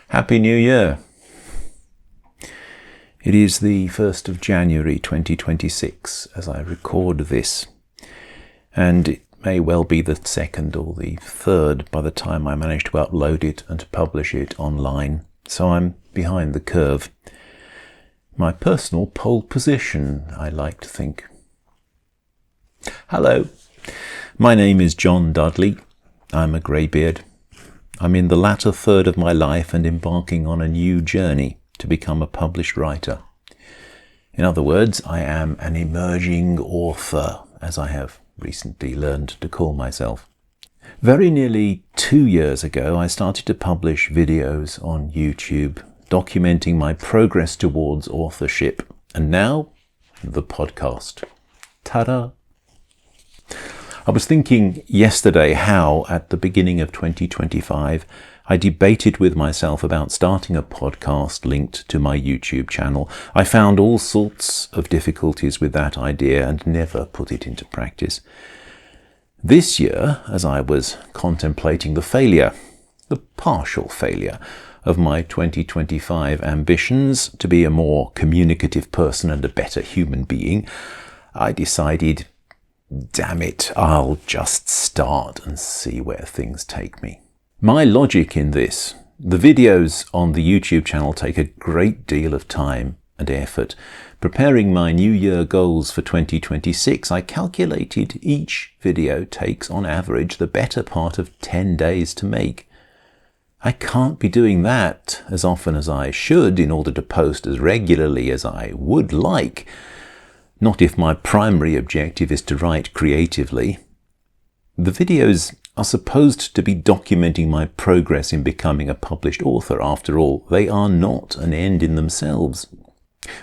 Happy New Year! It is the 1st of January 2026 as I record this, and it may well be the 2nd or the 3rd by the time I manage to upload it and publish it online, so I'm behind the curve. My personal pole position, I like to think. Hello, my name is John Dudley. I'm a greybeard. I'm in the latter third of my life and embarking on a new journey to become a published writer. In other words, I am an emerging author, as I have recently learned to call myself. Very nearly 2 years ago, I started to publish videos on YouTube, documenting my progress towards authorship, and now the podcast. Ta-da! I was thinking yesterday how, at the beginning of 2025, I debated with myself about starting a podcast linked to my YouTube channel. I found all sorts of difficulties with that idea and never put it into practice. This year, as I was contemplating the partial failure, of my 2025 ambitions to be a more communicative person and a better human being, I decided, damn it, I'll just start and see where things take me. My logic in this: the videos on the YouTube channel take a great deal of time and effort. Preparing my New Year goals for 2026, I calculated each video takes on average the better part of 10 days to make. I can't be doing that as often as I should in order to post as regularly as I would like. Not if my primary objective is to write creatively. The videos are supposed to be documenting my progress in becoming a published author. After all, they are not an end in themselves.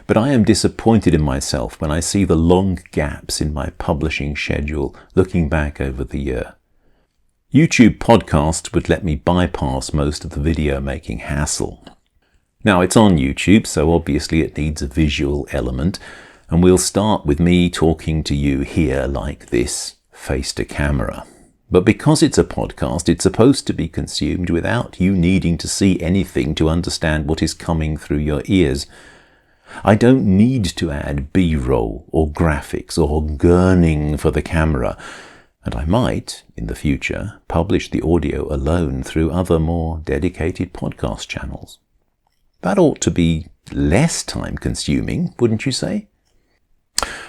But I am disappointed in myself when I see the long gaps in my publishing schedule looking back over the year. YouTube podcasts would let me bypass most of the video making hassle. Now, it's on YouTube, so obviously it needs a visual element. And we'll start with me talking to you here like this, face to camera. But because it's a podcast, it's supposed to be consumed without you needing to see anything to understand what is coming through your ears. I don't need to add B-roll or graphics or gurning for the camera. And I might, in the future, publish the audio alone through other more dedicated podcast channels. That ought to be less time-consuming, wouldn't you say?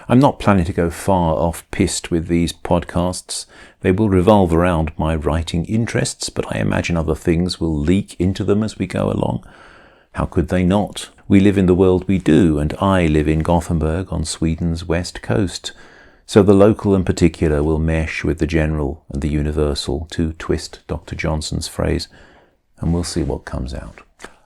I'm not planning to go far off piste with these podcasts. They will revolve around my writing interests, but I imagine other things will leak into them as we go along. How could they not? We live in the world we do, and I live in Gothenburg on Sweden's west coast. So the local and particular will mesh with the general and the universal, to twist Dr. Johnson's phrase, and we'll see what comes out.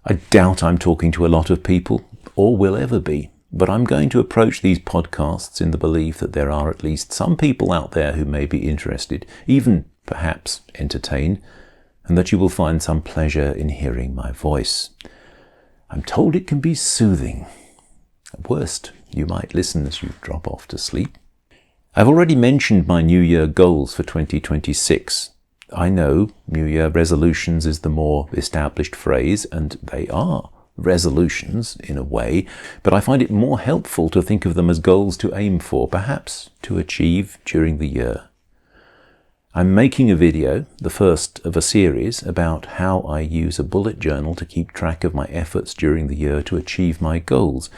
I doubt I'm talking to a lot of people, or will ever be. But I'm going to approach these podcasts in the belief that there are at least some people out there who may be interested, even perhaps entertained, and that you will find some pleasure in hearing my voice. I'm told it can be soothing. At worst, you might listen as you drop off to sleep. I've already mentioned my New Year goals for 2026. I know New Year resolutions is the more established phrase, and they are resolutions in a way, but I find it more helpful to think of them as goals to aim for, perhaps to achieve during the year. I'm making a video, the first of a series, about how I use a bullet journal to keep track of my efforts during the year to achieve my goals.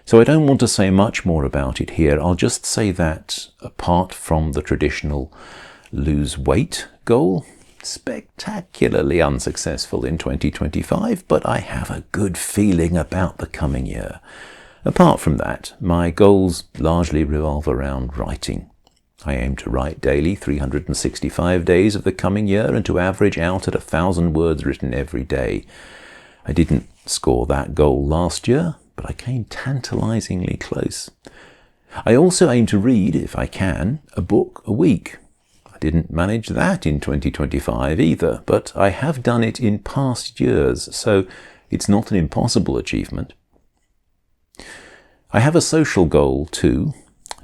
So I don't want to say much more about it here. I'll just say that, apart from the traditional lose weight goal, spectacularly unsuccessful in 2025, but I have a good feeling about the coming year. Apart from that, my goals largely revolve around writing. I aim to write daily 365 days of the coming year and to average out at 1,000 words written every day. I didn't score that goal last year, but I came tantalizingly close. I also aim to read, if I can, a book a week. I didn't manage that in 2025 either, but I have done it in past years, so it's not an impossible achievement. I have a social goal too,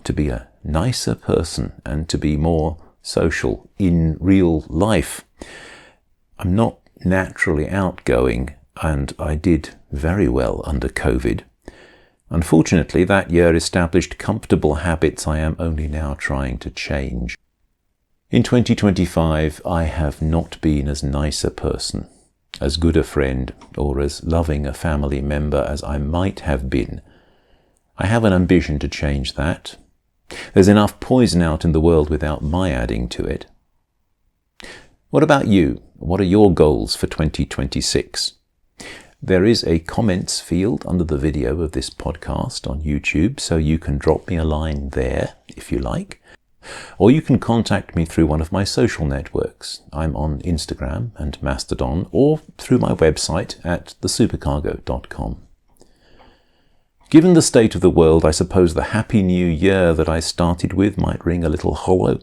to be a nicer person and to be more social in real life. I'm not naturally outgoing, and I did very well under COVID. Unfortunately, that year established comfortable habits I am only now trying to change. In 2025, I have not been as nice a person, as good a friend, or as loving a family member as I might have been. I have an ambition to change that. There's enough poison out in the world without my adding to it. What about you? What are your goals for 2026? There is a comments field under the video of this podcast on YouTube, so you can drop me a line there if you like. Or you can contact me through one of my social networks. I'm on Instagram and Mastodon, or through my website at thesupercargo.com. Given the state of the world, I suppose the Happy New Year that I started with might ring a little hollow.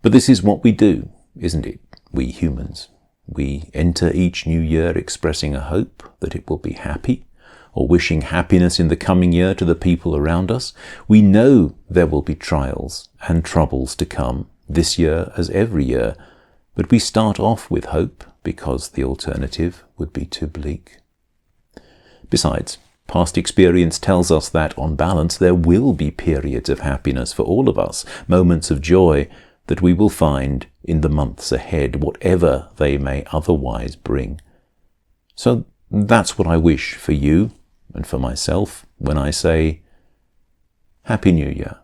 But this is what we do, isn't it, we humans? We enter each new year expressing a hope that it will be happy, or wishing happiness in the coming year to the people around us. We know there will be trials and troubles to come, this year as every year, but we start off with hope because the alternative would be too bleak. Besides, past experience tells us that, on balance, there will be periods of happiness for all of us, moments of joy that we will find in the months ahead, whatever they may otherwise bring. So that's what I wish for you and for myself when I say Happy New Year.